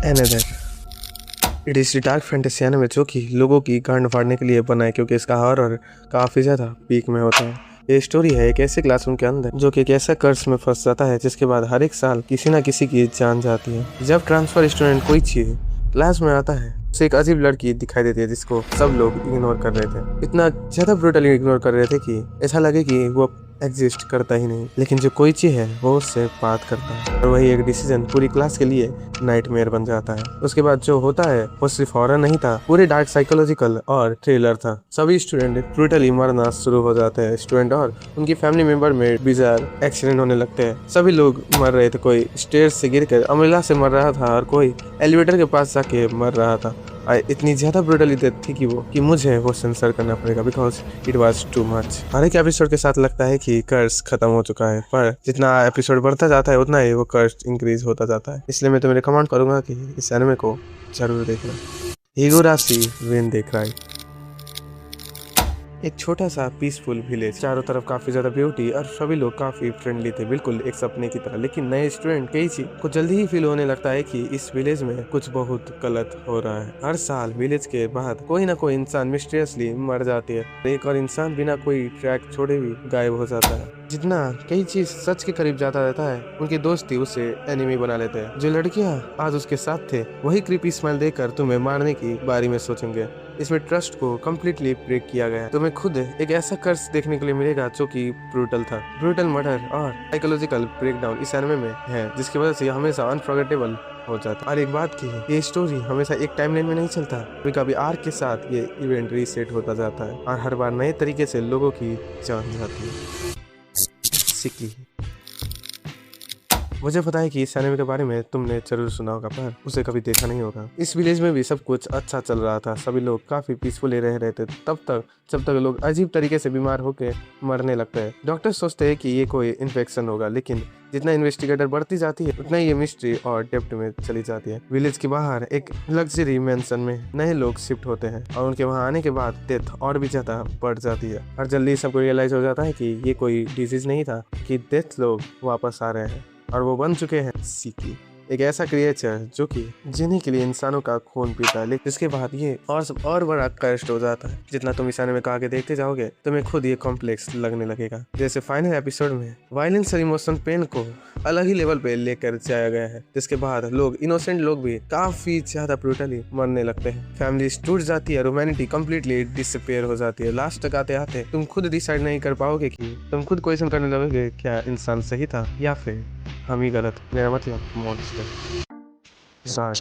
Another it is dark fantasy anime जो कि लोगों की गांड फाड़ने के लिए बना है क्योंकि इसका हॉरर काफ़ी ज़्यादा पीक में होता है। ये स्टोरी है एक ऐसे क्लासरूम के अंदर जो कि एक ऐसा कर्ज में फंस जाता है जिसके बाद हर एक साल किसी ना किसी की जान जाती है। जब ट्रांसफर स्टूडेंट कोई चीज क्लास में आता है उसे एक अजीब लड़की दिखाई देती है जिसको सब लोग इग्नोर कर रहे थे, इतना ज़्यादा ब्रूटली इग्नोर कर रहे थे कि ऐसा लगे कि वो एग्जिस्ट करता ही नहीं। लेकिन जो कोइची है वो उससे बात करता है और वही एक डिसीजन पूरी क्लास के लिए नाइटमेयर बन जाता है। उसके बाद जो होता है वो सिर्फ हॉरर नहीं था, पूरे डार्क साइकोलॉजिकल और थ्रिलर था। सभी स्टूडेंट ब्रूटली मरना शुरू हो जाते हैं। स्टूडेंट और उनकी फैमिली मेंबर में बिजार एक्सीडेंट होने लगते हैं। सभी लोग मर रहे थे, कोई स्टेयर से गिरकर अम्ब्रेला से मर रहा था और कोई एलिवेटर के पास जाके मर रहा था। इतनी ज़्यादा ब्रूटली डेथ थी कि मुझे वो सेंसर करना पड़ेगा because it was too much. हर एक एपिसोड के साथ लगता है कि कर्स खत्म हो चुका है, पर जितना एपिसोड बढ़ता जाता है उतना ही वो कर्स इंक्रीज होता जाता है। इसलिए मैं तुम्हें रिकमेंड करूंगा कि इस एनिमे को जरूर देखना। हिगुराशी वेन देख रहा है। एक छोटा सा पीसफुल विलेज, चारों तरफ काफी ज्यादा ब्यूटी और सभी लोग काफी फ्रेंडली थे, बिल्कुल एक सपने की तरह। लेकिन नए स्टूडेंट केइची को जल्दी ही फील होने लगता है कि इस विलेज में कुछ बहुत गलत हो रहा है। हर साल विलेज के बाद कोई ना कोई इंसान मिस्टीरियसली मर जाती है, एक और इंसान बिना कोई ट्रैक छोड़े भी गायब हो जाता है। जितना कई चीज सच के करीब जाता रहता है, उनके दोस्त ही उसे एनिमी बना लेते हैं। जो लड़कियां आज उसके साथ थे वही क्रीपी स्माइल देकर तुम्हें मारने की बारी में सोचेंगे। इसमें ट्रस्ट को कम्प्लीटली ब्रेक किया गया है। तुम्हें खुद एक ऐसा कर्स देखने के लिए मिलेगा जो कि ब्रूटल था। ब्रूटल मर्डर और साइकोलॉजिकल ब्रेकडाउन इस एनिमे में है, जिसकी वजह से ये हमेशा अनफॉरगेटेबल हो जाता है। और एक बात की ये स्टोरी हमेशा एक टाइमलाइन में नहीं चलता, कभी कभी आर्क के साथ ये इवेंट रीसेट होता जाता है और हर बार नए तरीके से लोगों की जान जाती है। सिकी, मुझे पता है कि इस एनिमे के बारे में तुमने जरूर सुना होगा पर उसे कभी देखा नहीं होगा। इस विलेज में भी सब कुछ अच्छा चल रहा था, सभी लोग काफी पीसफुली रह रहे थे तब तक जब तक लोग अजीब तरीके से बीमार होकर मरने लगते हैं। डॉक्टर सोचते हैं कि ये कोई इन्फेक्शन होगा, लेकिन जितना इन्वेस्टिगेटर बढ़ती जाती है उतना ही ये मिस्ट्री और डेप्थ में चली जाती है। विलेज के बाहर एक लग्जरी मैंशन में नए लोग शिफ्ट होते हैं और उनके वहां आने के बाद डेथ और भी ज्यादा बढ़ जाती है और जल्दी सबको रियलाइज हो जाता है कि ये कोई डिजीज नहीं था, कि डेथ लोग वापस आ रहे हैं और वो बन चुके हैं सीकी, एक ऐसा क्रिएचर जो कि जीने के लिए इंसानों का खून पीता है। लेकिन इसके बाद ये और बड़ा कष्ट हो जाता है। जितना तुम इस एनिमे में आगे देखते जाओगे तुम्हें खुद ये कॉम्प्लेक्स लगने लगेगा। जैसे फाइनल एपिसोड में वायलेंस और इमोशन पेन को अलग ही लेवल पे लेकर जाया गया है, जिसके बाद लोग इनोसेंट लोग भी काफी ज्यादा ब्रूटली मरने लगते हैं। फैमिली टूट जाती है, ह्यूमैनिटी कंप्लीटली डिसअपियर हो जाती है। लास्ट तक आते आते तुम खुद डिसाइड नहीं कर पाओगे कि तुम खुद क्वेश्चन करने लगोगे क्या इंसान सही था या फिर हम ही गलत। मेरा मतलब मॉन्स्टर। साठ,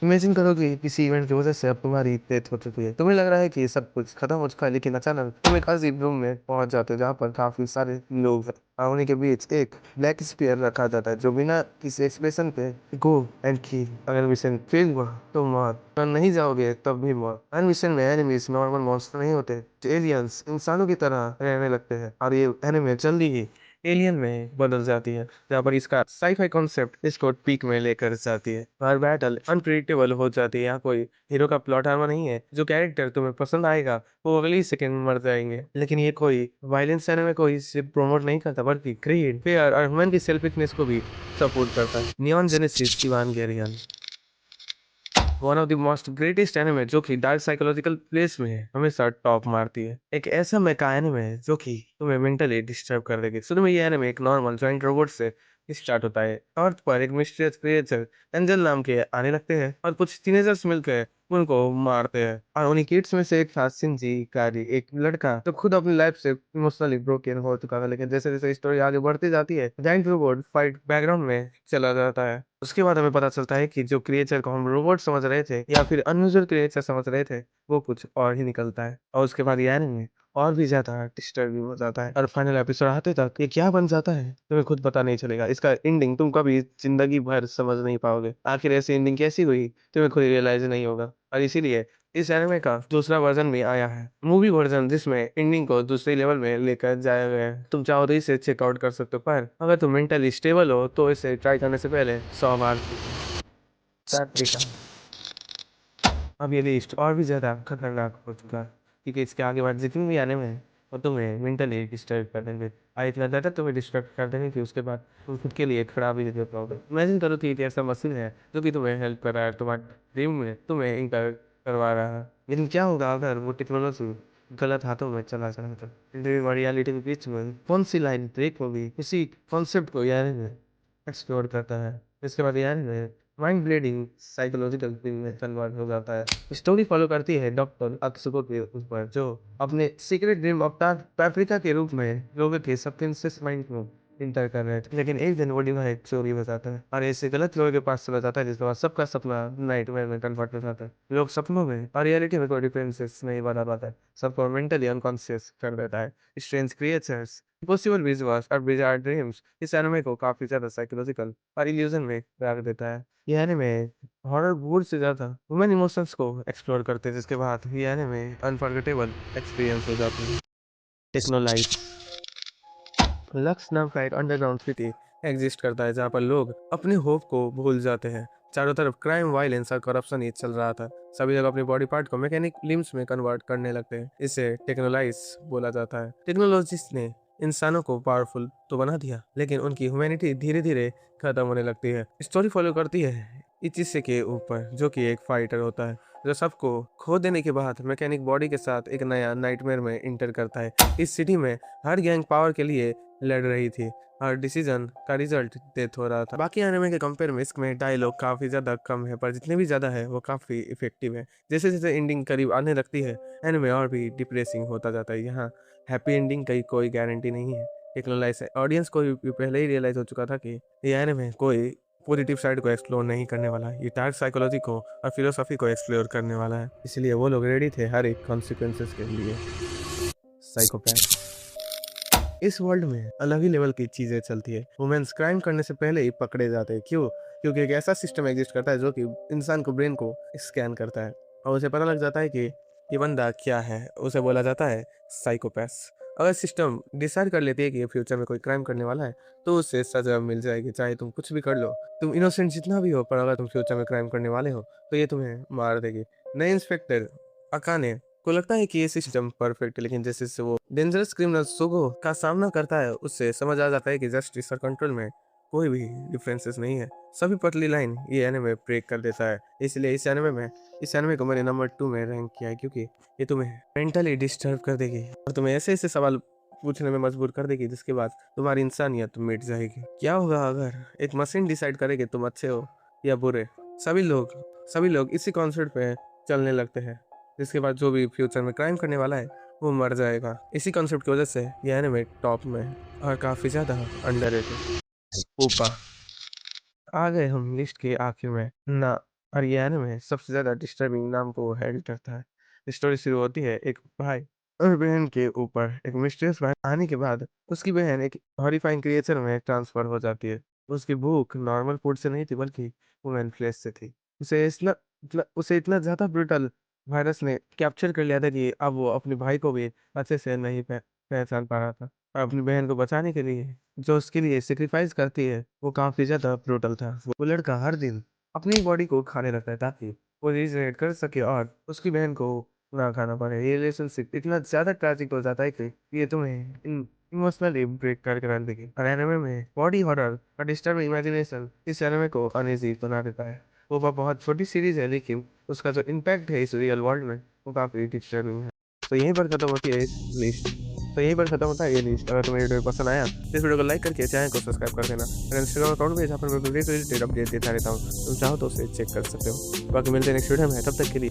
इमेजिन करो कि किसी इवेंट की वजह से अब तुम्हारी डेथ हो चुकी है। तुम्हें लग रहा है कि सब कुछ खत्म हो चुका है, लेकिन अचानक तुम एक अजीब रूम में पहुंच जाते हो जहाँ पर काफी सारे लोग हैं और उन्हीं के बीच एक ब्लैक स्पीयर रखा जाता है जो बिना किसी एक्सप्रेशन पे गो एंड किल। अगर मिशन फेल हुआ तो मौत, अगर नहीं जाओगे तब भी मौत। हर मिशन में एनिमीज नॉर्मल मॉन्स्टर नहीं होते, एलियंस इंसानों की तरह रहने लगते हैं और ये एनिमे जल्दी ही एलियन में बदल जाती है, जहाँ पर इसका साईफाई कॉन्सेप्ट इसको पीक में लेकर जाती है। हर बैटल अनप्रिडिक्टेबल हो जाती है। यहाँ कोई हीरो का प्लॉट आर्मर नहीं है, जो कैरेक्टर तुम्हें पसंद आएगा वो अगली सेकंड में मर जाएंगे। लेकिन ये कोई वायलेंस एनिमे को इसे प्रमोट नहीं करता, बल्कि ग्रीड, फेयर और ह्यूमन की सेल्फिशनेस को भी सपोर्ट करता है। Neon Genesis Evangelion, one of the most greatest anime जो कि डार्क साइकोलॉजिकल प्लेस में है, हमेशा टॉप मारती है। एक ऐसा मेका एनिमे है जो कि तुम्हें मेंटली डिस्टर्ब कर देगी। शुरू में ये एनिमे एक नॉर्मल जॉइंट रोबोट से स्टार्ट होता है। अर्थ पर एक मिस्टीरियस क्रिएचर एंजल नाम के आने लगते हैं और कुछ टीनेजर्स मिलकर उनको मारते हैं। और उन्हीं किड्स में से एक था शिंजी इकारी, एक लड़का जो खुद अपनी लाइफ से इमोशनली ब्रोकन हो चुका था। लेकिन जैसे जैसे स्टोरी आगे बढ़ती जाती है जाइंट रोबोट फाइट बैकग्राउंड में चला जाता है। उसके बाद हमें पता चलता है कि जो क्रिएचर को हम रोबोट समझ रहे थे या फिर अनयूजुअल क्रिएचर समझ रहे थे वो कुछ और ही निकलता है। और उसके बाद ये एनिमे और भी ज्यादा डिस्टर्बिंग हो जाता है और फाइनल एपिसोड आते तक ये क्या बन जाता है तुम्हें खुद पता नहीं चलेगा। इसका एंडिंग तुम कभी जिंदगी भर समझ नहीं पाओगे। आखिर ऐसी एंडिंग कैसी हुई तुम्हें खुद रियलाइज नहीं होगा। और इसीलिए इस एनिमे का दूसरा वर्जन भी आया है, मूवी वर्जन, जिसमें एंडिंग को दूसरे लेवल में लेकर जाया गया है। तुम चाहो तो इसे चेकआउट कर सकते हो, पर अगर तुम मेंटली स्टेबल हो तो इसे ट्राई करने से पहले 100 बार देखा। अब ये लिस्ट और भी ज्यादा खतरनाक हो चुका है क्योंकि इसके आगे बाद जितनी भी एनिमे है और तुम्हें मेंटली डिस्टर्ब कर देंगे। इतना ज़्यादा तुम्हें डिस्टर्ब कर देंगे कि उसके बाद तुम खुद के लिए खड़ा भी नहीं हो पाओगे। इमेजिन करो कि एक ऐसा मशीन है जो कि तुम्हें हेल्प कर रहा है, तुम्हारे ड्रीम में तुम्हें इंटर करवा रहा है। लेकिन क्या होगा अगर वो टेक्नोलॉजी गलत हाथों में चला जाए तो? ड्रीम और रियलिटी के बीच में कौन सी लाइन ब्रेक होगी? इसी कॉन्सेप्ट को यार एक्सप्लोर करता है। इसके बाद यार माइंड ब्लेडिंग साइकोलॉजिकल फिल्म में कन्वर्ट हो जाता है। स्टोरी फॉलो करती है डॉक्टर अत्सुको के ऊपर, जो अपने सीक्रेट ड्रीम अवतार पैप्रिका के रूप में लोगों के सबकॉन्शियस माइंड को इंटर कर रहे थे। लेकिन एक दिन वो डिवाइस चोरी हो जाता है और ऐसे गलत लोगों के पास चला जाता है, जिसके बाद सबका सपना नाइटमेयर में कन्वर्ट हो जाता है। लोग सपनों में और रियलिटी में कोई डिफरेंसेस नहीं बना पाता है, सबको मेंटली अनकॉन्शियस कर देता है। स्ट्रेंज क्रिएचर्स, इम्पॉसिबल विजुअल्स और बिजार ड्रीम्स इस एनिमे को काफी ज्यादा साइकोलॉजिकल और इल्यूजन में रख देता है। ये एनिमे हॉरर वुड से ज़्यादा ह्यूमन इमोशंस को एक्सप्लोर करते हैं, जिसके बाद ये एनिमे अनफॉरगेटेबल एक्सपीरियंस हो जाते हैं। टेक्नोलाइट लक्स नाम का एक अंडरग्राउंड सिटी एग्जिस्ट करता है, जहाँ पर लोग अपने होप को भूल जाते हैं। चारों तरफ क्राइम, वायलेंस और करप्शन ही चल रहा था। सभी लोग अपने बॉडी पार्ट को मैकेनिक लिम्स में कन्वर्ट करने लगते हैं। इसे टेक्नोलाइज बोला जाता है। टेक्नोलॉजिस्ट ने इंसानों को पावरफुल तो बना दिया, लेकिन उनकी ह्यूमैनिटी धीरे धीरे खत्म होने लगती है। स्टोरी फॉलो करती है इचिसे के ऊपर, जो कि एक फाइटर होता है, जो सबको खो देने के बाद मैकेनिक बॉडी के साथ एक नया नाइटमेयर में इंटर करता है। इस सिटी में हर गैंग पावर के लिए लड़ रही थी और डिसीजन का रिजल्ट डेथ हो रहा था। बाकी एनिमे के कंपेयर में इसमें डायलॉग काफ़ी ज़्यादा कम है, पर जितने भी ज़्यादा है वो काफ़ी इफेक्टिव है। जैसे जैसे एंडिंग करीब आने लगती है, एनिमे और भी डिप्रेसिंग होता जाता है। यहाँ हैप्पी एंडिंग की कोई गारंटी नहीं है। टेक्नोलाइज ऑडियंस को भी पहले ही रियलाइज हो चुका था कि ये एनिमे कोई पॉजिटिव साइड को एक्सप्लोर नहीं करने वाला है, ये डार्क साइकोलॉजी को और फिलोसफी को एक्सप्लोर करने वाला है। इसलिए वो लोग रेडी थे हर एक कॉन्सिक्वेंसेस के लिए। साइकोपैथ इस वर्ल्ड में अलग ही लेवल की चीजें चलती है। वुमेन्स क्राइम करने से पहले ही पकड़े जाते हैं। क्यों? क्योंकि एक ऐसा सिस्टम एग्जिस्ट करता है जो कि इंसान को ब्रेन को स्कैन करता है और उसे पता लग जाता है कि ये बंदा क्या है। उसे बोला जाता है साइकोपैथ। अगर सिस्टम डिसाइड कर लेती है कि ये फ्यूचर में कोई क्राइम करने वाला है, तो उसे सजा मिल जाएगी, चाहे तुम कुछ भी कर लो। तुम इनोसेंट जितना भी हो, पर अगर तुम फ्यूचर में क्राइम करने वाले हो तो ये तुम्हें मार देगी। नए इंस्पेक्टर अकाने को लगता है कि ये सिस्टम परफेक्ट है, लेकिन जैसे जैसे वो डेंजरस क्रिमिनल सोगो का सामना करता है, उससे समझ आ जाता है कि जस्टिस और कंट्रोल में कोई भी डिफरेंसेस नहीं है। सभी पतली लाइन ये एनिमे ब्रेक कर देता है। इसलिए इस एनिमे को मैंने नंबर 2 में रैंक किया है, क्योंकि ये तुम्हें मेंटली डिस्टर्ब कर देगी और तुम्हें ऐसे ऐसे सवाल पूछने में मजबूर कर देगी, जिसके बाद तुम्हारी इंसानियत मिट जाएगी। क्या होगा अगर एक मशीन डिसाइड करे कि तुम अच्छे हो या बुरे? सभी लोग इसी कॉन्सेप्ट पे चलने लगते हैं, जिसके बाद जो भी फ्यूचर में क्राइम करने वाला है वो मर जाएगा। इसी कॉन्सेप्ट की वजह से ये एनिमे टॉप में और काफ़ी ज़्यादा अंडररेटेड। ऊपर आ गए हम लिस्ट के आखिर में ना, और ये एनिमे सबसे ज़्यादा डिस्टर्बिंग नाम को हेल्ड करता है। स्टोरी शुरू होती है एक भाई और बहन के ऊपर। एक मिस्टीरियस भाई आने के बाद उसकी बहन एक हॉरिफाइंग क्रिएचर में ट्रांसफर हो जाती है। उसकी भूख नॉर्मल फूड से नहीं थी, बल्कि ह्यूमन फ्लेश से थी। उसे इतना ज़्यादा ब्रूटल वायरस ने कैप्चर कर लिया था कि अब वो अपने भाई को भी अच्छे से नहीं पहचान पा रहा था। और अपनी बहन को बचाने के लिए जो उसके लिए सेक्रीफाइस करती है, वो काफी ज्यादा ब्रूटल था। वो लड़का हर दिन अपनी बॉडी को खाने लगता है ताकि वो रिजनरेट कर सके और उसकी बहन को ना खाना पड़े। ये रिलेशनशिप इतना ज्यादा ट्रैजिक हो जाता है कि ये तुम्हें इमोशनली ब्रेक करके रख देगी। और एनिमे में बॉडी हॉरर और डिस्टर्बिंग इमेजिनेशन इस एनिमे को अनईजी बना देता है। वो बहुत छोटी सीरीज है, लेकिन उसका जो इम्पैक्ट है इस रियल वर्ल्ड में वो काफी डिस्टर्बिंग है। तो यहीं पर खत्म होती है इस लिस्ट। तो यहीं पर खत्म होता है ये लिस्ट। अगर तुम्हें वीडियो पसंद आया तो इस वीडियो को लाइक करके चैनल को सब्सक्राइब कर देना। और इंस्टाग्राम अकाउंट भी जहाँ पर मैं रिलेटेड अपडेट देता रहता हूँ, तुम चाहो तो उसे चेक कर सकते हो। बाकी मिलते हैं नेक्स्ट वीडियो में, तब तक के लिए